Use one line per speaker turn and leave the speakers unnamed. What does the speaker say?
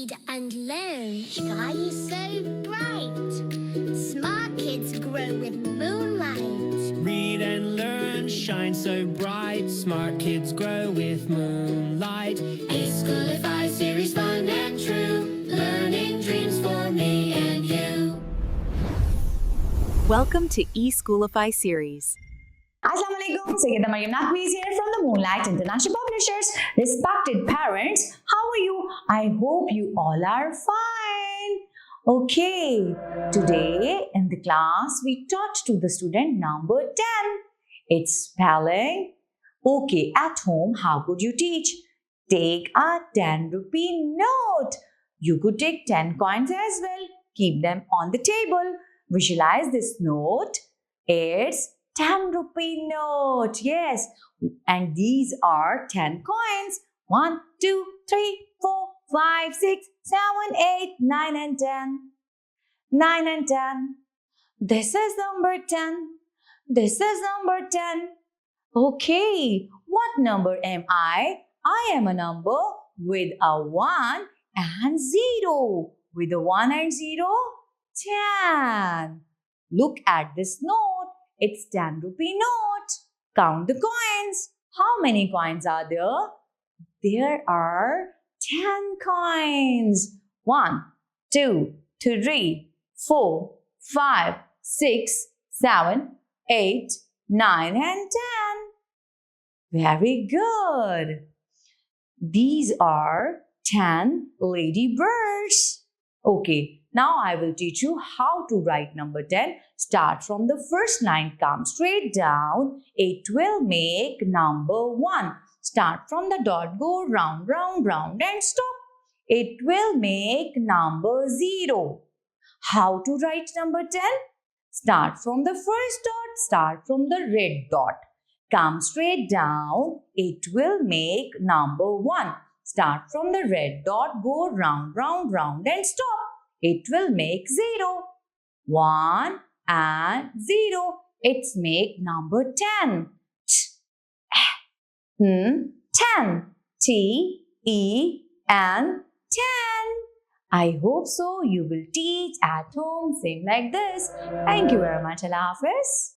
read and learn shine so bright. Smart kids grow with moonlight.
Read and learn shine so bright. Smart kids grow with moonlight. eSchoolify series, fun and true. Learning dreams for me and you.
Welcome to eSchoolify series.
Assalamualaikum, Sayyida Maryam Naqvi is here from the Moonlight International Publishers. Respected parents, how are you? I hope you all are fine. Okay, today in the class we taught to the student number 10. It's spelling. Okay, at home, how could you teach? Take a 10 rupee note. You could take 10 coins as well. Keep them on the table. Visualize this note. It's 10 rupee note. Yes. And these are 10 coins. 1, 2, 3, 4, 5, 6, 7, 8, 9 and 10. 9 and 10. This is number 10. This is number 10. Okay. What number am I? I am a number with a 1 and 0. With a 1 and 0, 10. Look at this note. It's 10 rupee note. Count the coins. How many coins are there? There are 10 coins. 1, 2, 3, 4, 5, 6, 7, 8, 9 and 10. Very good. These are 10 ladybirds. Okay, now I will teach you how to write number 10. Start from the first line, come straight down. It will make number 1. Start from the dot, go round, round, round and stop. It will make number 0. How to write number 10? Start from the first dot, start from the red dot. Come straight down. It will make number 1. Start from the red dot, go round, round, round and stop. It will make 0. 1 and 0. It's make number 10. 10. T-E-N 10. I hope so you will teach at home same like this. Thank you very much. Allah Hafiz.